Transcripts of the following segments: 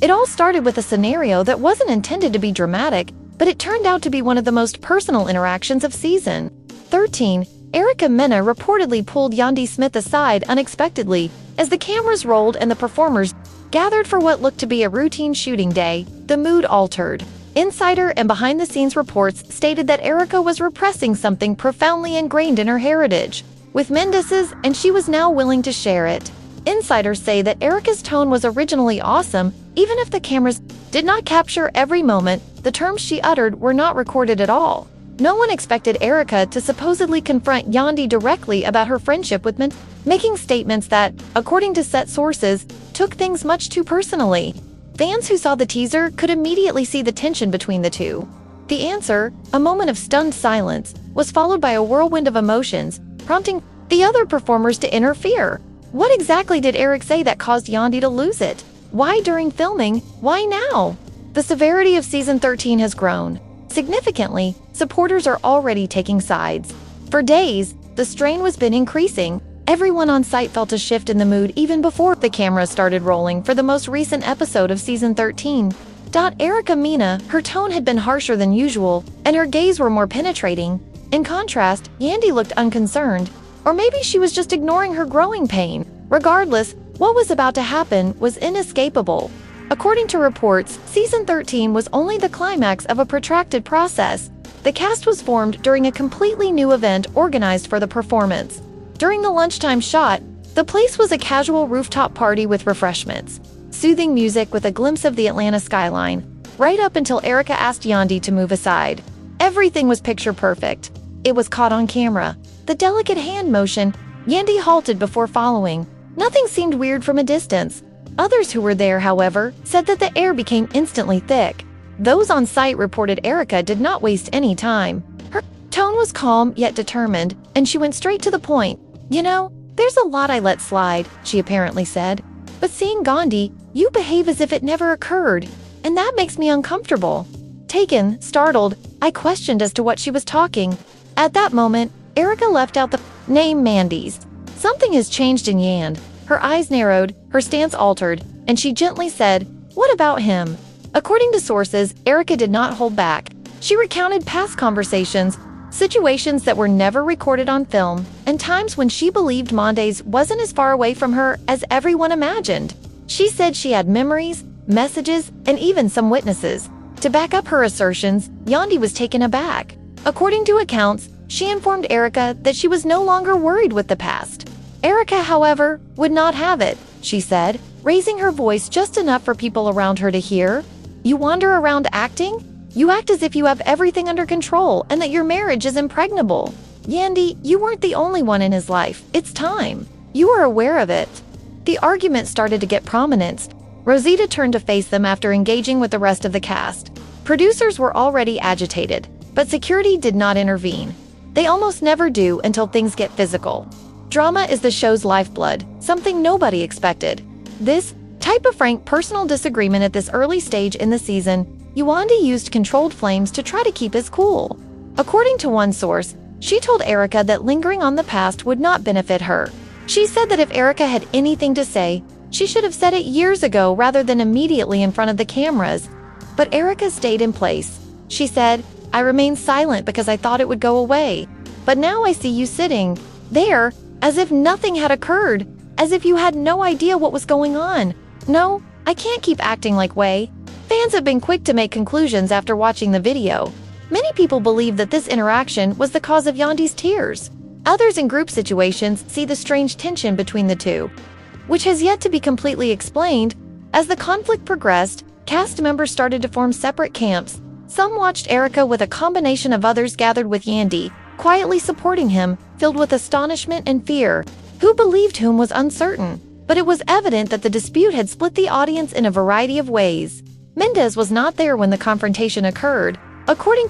It all started with a scenario that wasn't intended to be dramatic, but it turned out to be one of the most personal interactions of season 13. Erica Mena reportedly pulled Yandy Smith aside unexpectedly as the cameras rolled and the performers gathered for what looked to be a routine shooting day. The mood altered. Insider and behind-the-scenes reports stated that Erica was repressing something profoundly ingrained in her heritage with Mendes's, and she was now willing to share it. Insiders say that Erica's tone was originally awesome, even if the cameras did not capture every moment. The terms she uttered were not recorded at all. No one expected Erica to supposedly confront Yandy directly about her friendship with Mendes, making statements that, according to set sources, took things much too personally. Fans who saw the teaser could immediately see the tension between the two. The answer, a moment of stunned silence, was followed by a whirlwind of emotions, prompting the other performers to interfere. What exactly did Eric say that caused Yandy to lose it? Why during filming? Why now? The severity of season 13 has grown. Significantly, supporters are already taking sides. For days, the strain was been increasing. Everyone on site felt a shift in the mood even before the camera started rolling for the most recent episode of season 13. Erica Mena, her tone had been harsher than usual, and her gaze were more penetrating. In contrast, Yandy looked unconcerned, or maybe she was just ignoring her growing pain. Regardless, what was about to happen was inescapable. According to reports, season 13 was only the climax of a protracted process. The cast was formed during a completely new event organized for the performance. During the lunchtime shot, the place was a casual rooftop party with refreshments, soothing music with a glimpse of the Atlanta skyline, right up until Erica asked Yandy to move aside. Everything was picture perfect. It was caught on camera. The delicate hand motion, Yandy halted before following. Nothing seemed weird from a distance. Others who were there, however, said that the air became instantly thick. Those on site reported Erica did not waste any time. Her tone was calm yet determined, and she went straight to the point. "You know, there's a lot I let slide," she apparently said. "But seeing Gandhi, you behave as if it never occurred, and that makes me uncomfortable." Taken, startled, I questioned as to what she was talking. At that moment, Erica left out the name Mandy's. Something has changed in Yand. Her eyes narrowed, her stance altered, and she gently said, "What about him?" According to sources, Erica did not hold back. She recounted past conversations, situations that were never recorded on film, and times when she believed Mondays wasn't as far away from her as everyone imagined. She said she had memories, messages, and even some witnesses. To back up her assertions, Yandy was taken aback. According to accounts, she informed Erica that she was no longer worried with the past. Erica, however, would not have it, she said, raising her voice just enough for people around her to hear. "You wander around acting? You act as if you have everything under control and that your marriage is impregnable. Yandy, you weren't the only one in his life. It's time. You are aware of it." The argument started to get prominence. Rosita turned to face them after engaging with the rest of the cast. Producers were already agitated, but security did not intervene. They almost never do until things get physical. Drama is the show's lifeblood, something nobody expected. This type of frank personal disagreement at this early stage in the season, Yandy used controlled flames to try to keep his cool. According to one source, she told Erica that lingering on the past would not benefit her. She said that if Erica had anything to say, she should have said it years ago rather than immediately in front of the cameras. But Erica stayed in place. She said, "I remained silent because I thought it would go away. But now I see you sitting there, as if nothing had occurred, as if you had no idea what was going on. No, I can't keep acting like way." Fans have been quick to make conclusions after watching the video. Many people believe that this interaction was the cause of Yandy's tears. Others in group situations see the strange tension between the two, which has yet to be completely explained. As the conflict progressed, cast members started to form separate camps. Some watched Erica with a combination of others gathered with Yandy, quietly supporting him, filled with astonishment and fear. Who believed whom was uncertain, but it was evident that the dispute had split the audience in a variety of ways. Mendes was not there when the confrontation occurred. According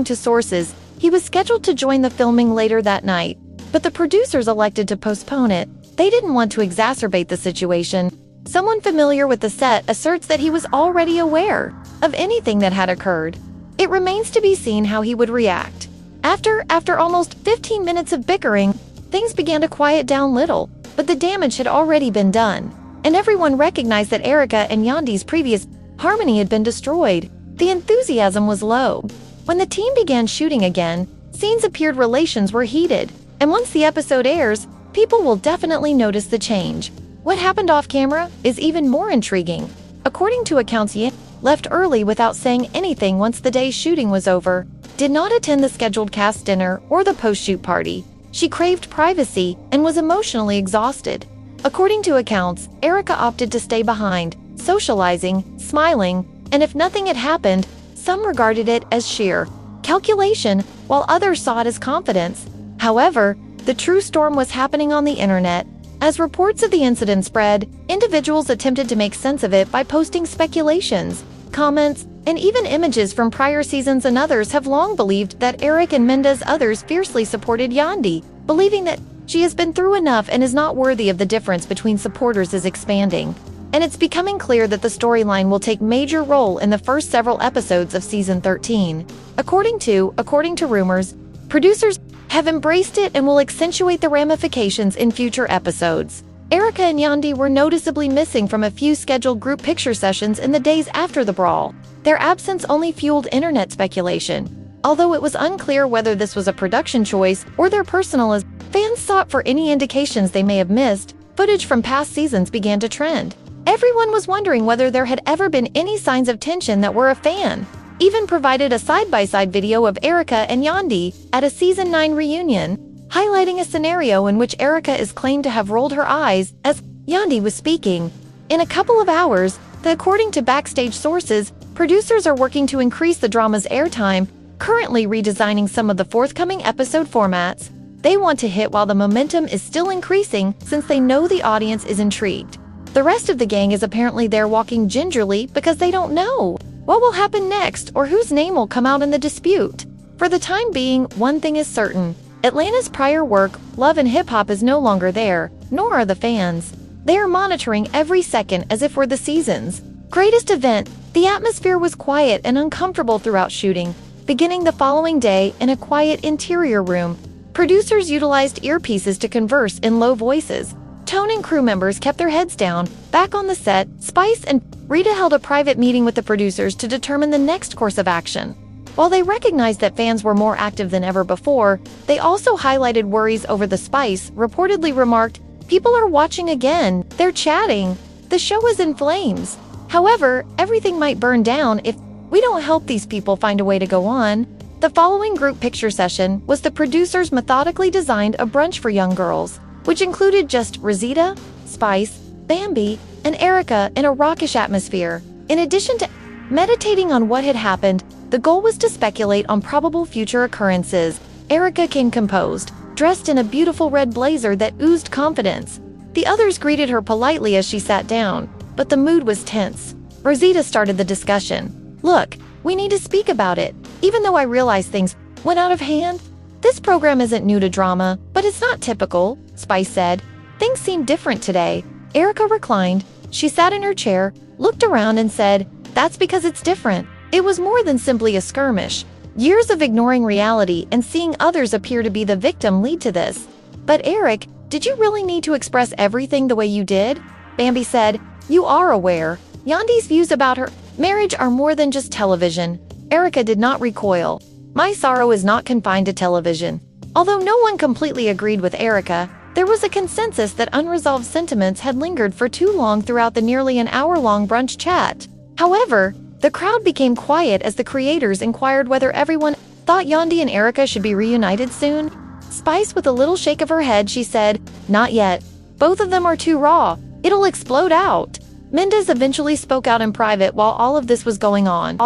to sources, he was scheduled to join the filming later that night, but the producers elected to postpone it. They didn't want to exacerbate the situation. Someone familiar with the set asserts that he was already aware of anything that had occurred. It remains to be seen how he would react. After almost 15 minutes of bickering, things began to quiet down little, but the damage had already been done. and everyone recognized that Erika and Yandy's previous harmony had been destroyed. The enthusiasm was low. When the team began shooting again, scenes appeared relations were heated, and once the episode airs, people will definitely notice the change. What happened off camera is even more intriguing. According to accounts, Yandy left early without saying anything once the day's shooting was over, did not attend the scheduled cast dinner or the post-shoot party. She craved privacy and was emotionally exhausted. According to accounts, Erika opted to stay behind, socializing, smiling, and if nothing had happened, some regarded it as sheer calculation, while others saw it as confidence. However, the true storm was happening on the internet. As reports of the incident spread, individuals attempted to make sense of it by posting speculations, comments, and even images from prior seasons, and others have long believed that Eric and Minda's others fiercely supported Yandy, believing that she has been through enough and is not worthy of the difference between supporters is expanding. And it's becoming clear that the storyline will take major role in the first several episodes of Season 13. According to rumors, producers have embraced it and will accentuate the ramifications in future episodes. Erika and Yandy were noticeably missing from a few scheduled group picture sessions in the days after the brawl. Their absence only fueled internet speculation, although it was unclear whether this was a production choice or their personal. As fans sought for any indications they may have missed, footage from past seasons began to trend. Everyone was wondering whether there had ever been any signs of tension that were a fan. Even provided a side-by-side video of Erika and Yandy at a Season 9 reunion, highlighting a scenario in which Erika is claimed to have rolled her eyes as Yandy was speaking. In a couple of hours, according to backstage sources, producers are working to increase the drama's airtime, currently redesigning some of the forthcoming episode formats. They want to hit while the momentum is still increasing since they know the audience is intrigued. The rest of the gang is apparently there walking gingerly because they don't know what will happen next or whose name will come out in the dispute. For the time being, one thing is certain. Atlanta's prior work, Love and Hip Hop, is no longer there, nor are the fans. They are monitoring every second as if we're the season's greatest event. The atmosphere was quiet and uncomfortable throughout shooting. Beginning the following day in a quiet interior room, producers utilized earpieces to converse in low voices. Tone and crew members kept their heads down. Back on the set, Spice and Rita held a private meeting with the producers to determine the next course of action. While they recognized that fans were more active than ever before, they also highlighted worries over the Spice reportedly remarked, "People are watching again, they're chatting. The show is in flames. However, everything might burn down if we don't help these people find a way to go on." The following group picture session was the producers methodically designed a brunch for young girls, which included just Rosita, Spice, Bambi, and Erika in a raucous atmosphere. In addition to meditating on what had happened, the goal was to speculate on probable future occurrences. Erika came composed, dressed in a beautiful red blazer that oozed confidence. The others greeted her politely as she sat down, but the mood was tense. Rosita started the discussion. "Look, we need to speak about it. Even though I realize things went out of hand, this program isn't new to drama, but it's not typical," Spice said. "Things seem different today." Erika reclined. She sat in her chair, looked around and said, "That's because it's different. It was more than simply a skirmish. Years of ignoring reality and seeing others appear to be the victim lead to this." "But Eric, did you really need to express everything the way you did?" Bambi said. "You are aware. Yandy's views about her marriage are more than just television." Erika did not recoil. "My sorrow is not confined to television." Although no one completely agreed with Erika, there was a consensus that unresolved sentiments had lingered for too long throughout the nearly an hour-long brunch chat. However, the crowd became quiet as the creators inquired whether everyone thought Yandy and Erika should be reunited soon. Spice, with a little shake of her head, she said, "Not yet. Both of them are too raw. It'll explode out." Mendes eventually spoke out in private while all of this was going on.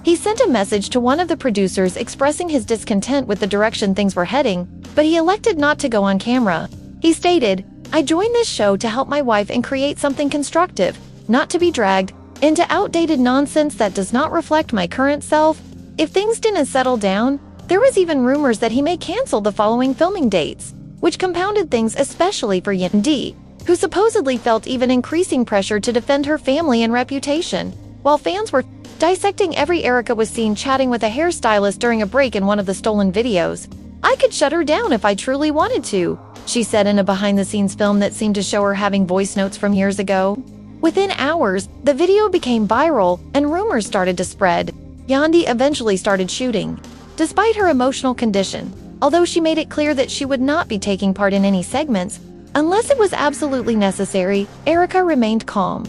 He sent a message to one of the producers expressing his discontent with the direction things were heading, but he elected not to go on camera. He stated, "I joined this show to help my wife and create something constructive, not to be dragged into outdated nonsense that does not reflect my current self." If things didn't settle down, there was even rumors that he may cancel the following filming dates, which compounded things especially for Yandy, who supposedly felt even increasing pressure to defend her family and reputation. While fans were dissecting every Erika was seen chatting with a hairstylist during a break in one of the stolen videos. "I could shut her down if I truly wanted to," she said in a behind-the-scenes film that seemed to show her having voice notes from years ago. Within hours, the video became viral and rumors started to spread. Yandy eventually started shooting. Despite her emotional condition, although she made it clear that she would not be taking part in any segments, unless it was absolutely necessary, Erica remained calm.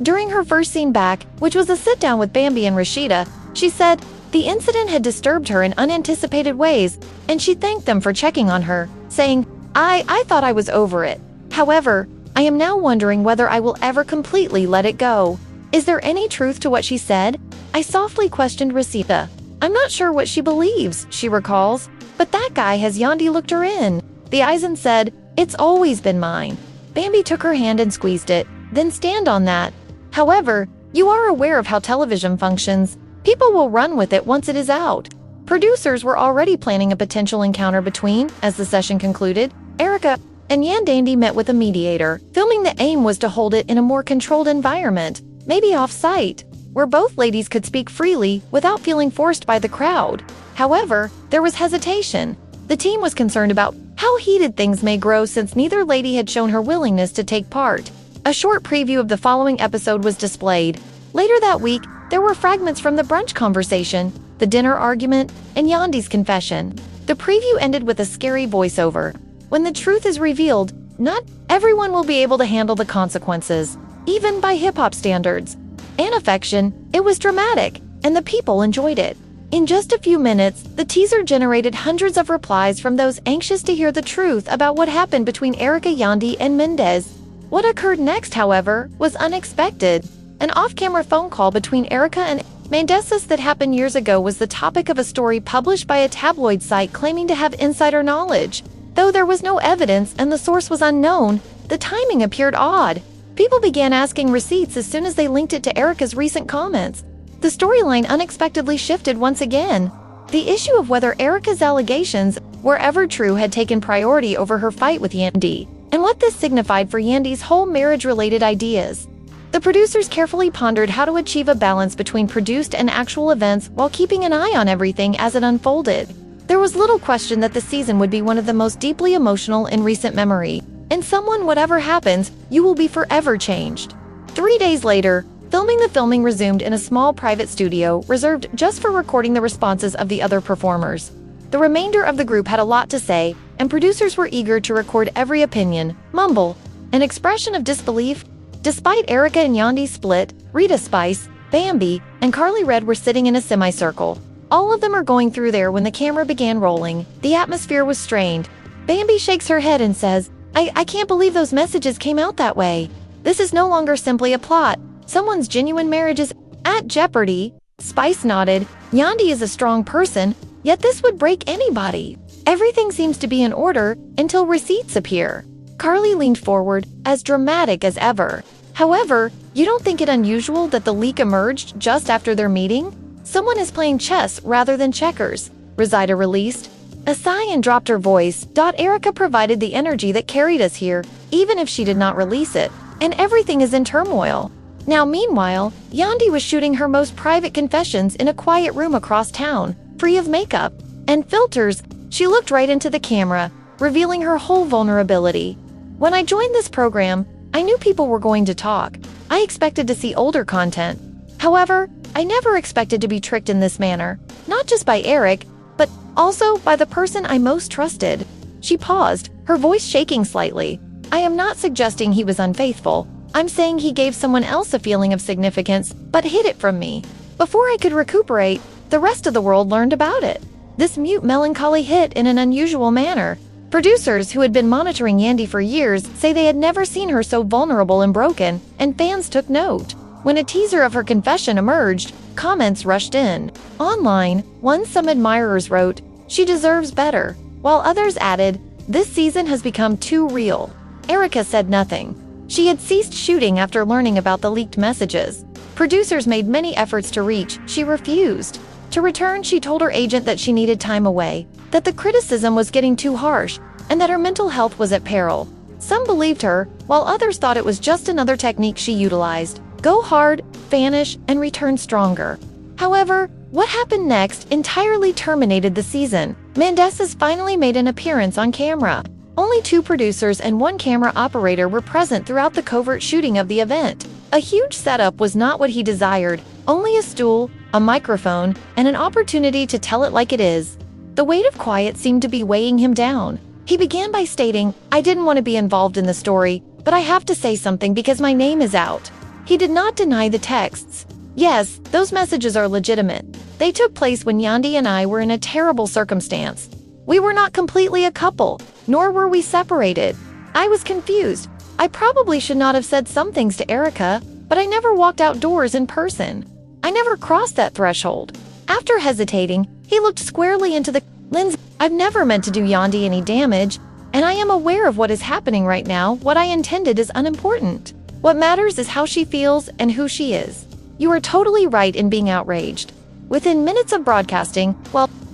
During her first scene back, which was a sit-down with Bambi and Rashida, she said the incident had disturbed her in unanticipated ways, and she thanked them for checking on her, saying, I thought I was over it. However, I am now wondering whether I will ever completely let it go. Is there any truth to what she said? I softly questioned Rashida. I'm not sure what she believes, she recalls, but that guy has Yandy looked her in. The Eisen said, it's always been mine. Bambi took her hand and squeezed it, then stand on that. However, you are aware of how television functions. People will run with it once it is out. Producers were already planning a potential encounter between, as the session concluded, Erica and Yandy met with a mediator. Filming the aim was to hold it in a more controlled environment, maybe off-site, where both ladies could speak freely without feeling forced by the crowd. However, there was hesitation. The team was concerned about how heated things may grow since neither lady had shown her willingness to take part. A short preview of the following episode was displayed. Later that week, there were fragments from the brunch conversation, the dinner argument, and Yandy's confession. The preview ended with a scary voiceover. When the truth is revealed, not everyone will be able to handle the consequences, even by hip-hop standards. And affection, it was dramatic, and the people enjoyed it. In just a few minutes, the teaser generated hundreds of replies from those anxious to hear the truth about what happened between Erica, Yandy, and Mendez. What occurred next, however, was unexpected. An off-camera phone call between Erica and Mendez that happened years ago was the topic of a story published by a tabloid site claiming to have insider knowledge. Though there was no evidence and the source was unknown, the timing appeared odd. People began asking receipts as soon as they linked it to Erica's recent comments. The storyline unexpectedly shifted once again. The issue of whether Erica's allegations were ever true had taken priority over her fight with Yandy, and what this signified for Yandy's whole marriage-related ideas. The producers carefully pondered how to achieve a balance between produced and actual events while keeping an eye on everything as it unfolded. There was little question that the season would be one of the most deeply emotional in recent memory. And whatever happens, you will be forever changed. 3 days later, filming resumed in a small private studio reserved just for recording the responses of the other performers. The remainder of the group had a lot to say, and producers were eager to record every opinion, mumble, and expression of disbelief. Despite Erica and Yandy's split, Rita Spice, Bambi, and Carly Red were sitting in a semicircle. All of them are going through there when the camera began rolling. The atmosphere was strained. Bambi shakes her head and says, I can't believe those messages came out that way. This is no longer simply a plot. Someone's genuine marriage is at jeopardy. Spice nodded. Yandy is a strong person, yet this would break anybody. Everything seems to be in order until receipts appear. Carly leaned forward, as dramatic as ever. However, you don't think it unusual that the leak emerged just after their meeting? Someone is playing chess rather than checkers, Rashida released. A sigh and dropped her voice. Erica provided the energy that carried us here, even if she did not release it, and everything is in turmoil. Now meanwhile, Yandy was shooting her most private confessions in a quiet room across town, free of makeup and filters. She looked right into the camera, revealing her whole vulnerability. When I joined this program, I knew people were going to talk. I expected to see older content. However, I never expected to be tricked in this manner, not just by Eric, but also by the person I most trusted. She paused, her voice shaking slightly. I am not suggesting he was unfaithful. I'm saying he gave someone else a feeling of significance, but hid it from me. Before I could recuperate, the rest of the world learned about it. This mute melancholy hit in an unusual manner. Producers who had been monitoring Yandy for years say they had never seen her so vulnerable and broken, and fans took note. When a teaser of her confession emerged, comments rushed in. Online, some admirers wrote, "She deserves better," while others added, "This season has become too real." Erica said nothing. She had ceased shooting after learning about the leaked messages. Producers made many efforts to reach, she refused. To return, she told her agent that she needed time away, that the criticism was getting too harsh, and that her mental health was at peril. Some believed her, while others thought it was just another technique she utilized. Go hard, vanish, and return stronger. However, what happened next entirely terminated the season. Mendez finally made an appearance on camera. Only 2 producers and 1 camera operator were present throughout the covert shooting of the event. A huge setup was not what he desired, only a stool, a microphone, and an opportunity to tell it like it is. The weight of quiet seemed to be weighing him down. He began by stating, "I didn't want to be involved in the story, but I have to say something because my name is out." He did not deny the texts. Yes, those messages are legitimate. They took place when Yandy and I were in a terrible circumstance. We were not completely a couple, nor were we separated. I was confused. I probably should not have said some things to Erica, but I never walked outdoors in person. I never crossed that threshold. After hesitating, he looked squarely into the lens. "I've never meant to do Yandy any damage, and I am aware of what is happening right now. What I intended is unimportant. What matters is how she feels and who she is. You are totally right in being outraged." Within minutes of broadcasting,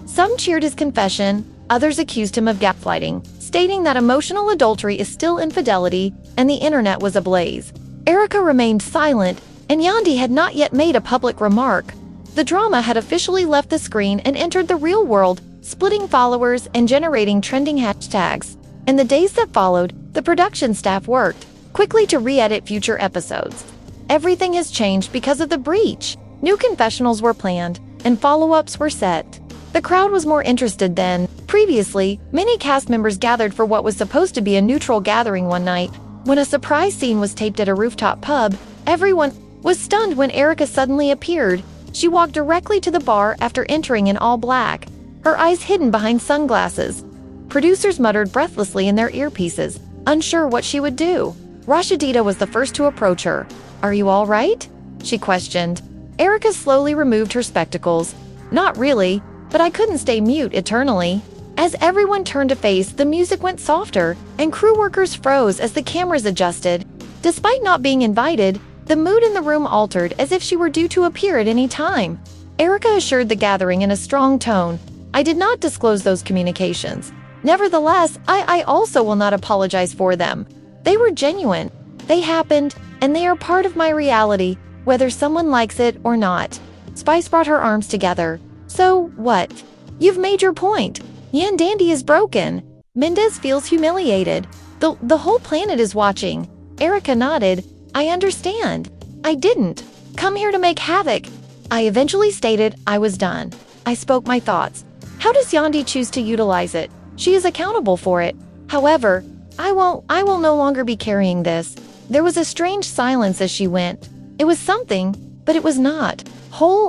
some cheered his confession, others accused him of gaslighting, stating that emotional adultery is still infidelity and the internet was ablaze. Erica remained silent, and Yandy had not yet made a public remark. The drama had officially left the screen and entered the real world, splitting followers and generating trending hashtags. In the days that followed, the production staff worked quickly to re-edit future episodes. Everything has changed because of the breach. New confessionals were planned, and follow-ups were set. The crowd was more interested than previously. Many cast members gathered for what was supposed to be a neutral gathering one night. When a surprise scene was taped at a rooftop pub, everyone was stunned when Erica suddenly appeared. She walked directly to the bar after entering in all black, her eyes hidden behind sunglasses. Producers muttered breathlessly in their earpieces, unsure what she would do. LHHATL was the first to approach her. "Are you all right?" she questioned. Erica slowly removed her spectacles. "Not really, but I couldn't stay mute eternally." As everyone turned to face, the music went softer, and crew workers froze as the cameras adjusted. Despite not being invited, the mood in the room altered as if she were due to appear at any time. Erica assured the gathering in a strong tone, "I did not disclose those communications. Nevertheless, I also will not apologize for them. They were genuine. They happened, and they are part of my reality, whether someone likes it or not." Spice brought her arms together. "So, what? You've made your point. Yandy is broken. Mendez feels humiliated. The whole planet is watching." Erica nodded. "I understand. I didn't come here to make havoc. I eventually stated I was done. I spoke my thoughts. How does Yandy choose to utilize it? She is accountable for it. However, I will no longer be carrying this." There was a strange silence as she went. It was something, but it was not.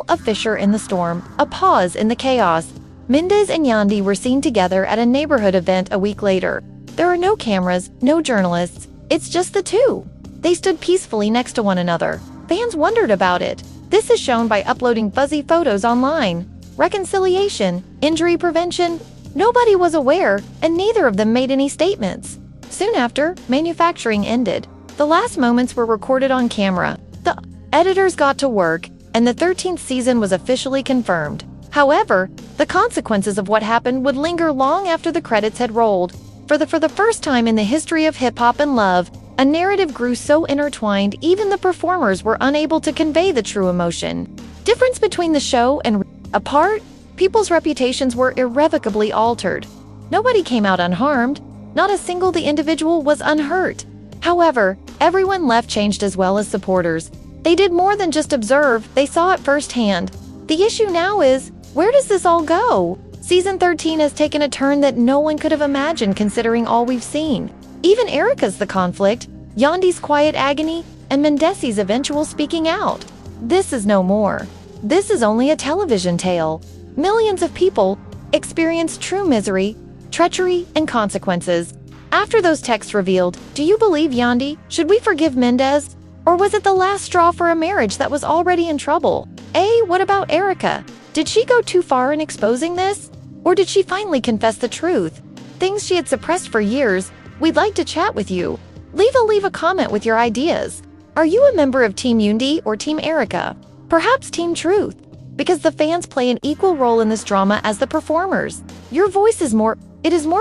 A fissure in the storm, a pause in the chaos. Mendez and Yandy were seen together at a neighborhood event a week later. There are no cameras, no journalists. It's just the two. They stood peacefully next to one another. Fans wondered about it. This is shown by uploading fuzzy photos online. Reconciliation, injury prevention. Nobody was aware, and neither of them made any statements. Soon after, manufacturing ended. The last moments were recorded on camera. The editors got to work, and the 13th season was officially confirmed. However, the consequences of what happened would linger long after the credits had rolled. For the first time in the history of hip-hop and love, a narrative grew so intertwined even the performers were unable to convey the true emotion. Difference between the show and apart, people's reputations were irrevocably altered. Nobody came out unharmed. Not a single the individual was unhurt. However, everyone left changed as well as supporters. They did more than just observe, they saw it firsthand. The issue now is, where does this all go? Season 13 has taken a turn that no one could have imagined considering all we've seen. Even Erica's the conflict, Yandy's quiet agony, and Mendez's eventual speaking out. This is no more. This is only a television tale. Millions of people experience true misery, treachery, and consequences. After those texts revealed, do you believe Yandy? Should we forgive Mendez? Or was it the last straw for a marriage that was already in trouble? What about Erica? Did she go too far in exposing this? Or did she finally confess the truth? Things she had suppressed for years. We'd like to chat with you. Leave a comment with your ideas. Are you a member of Team Yandy or Team Erica? Perhaps Team Truth? Because the fans play an equal role in this drama as the performers. Your voice is more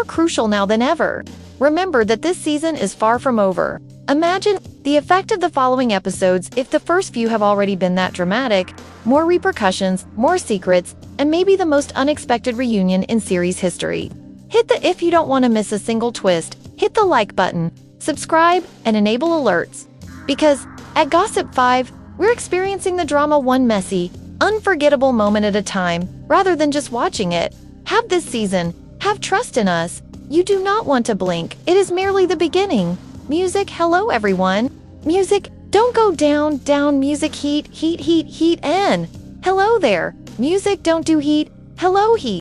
crucial now than ever. Remember that this season is far from over. Imagine the effect of the following episodes if the first few have already been that dramatic. More repercussions, more secrets, and maybe the most unexpected reunion in series history. Hit the if you don't want to miss a single twist. hit the like button, subscribe, and enable alerts. Because at Gossip 5, we're experiencing the drama one messy, unforgettable moment at a time, rather than just watching it. Have this season. Have trust in us. You do not want to blink. It is merely the beginning. Music, hello everyone. Music, don't go down, down, music, heat, heat, heat, heat, N. Hello there. Music, don't do heat. Hello, heat.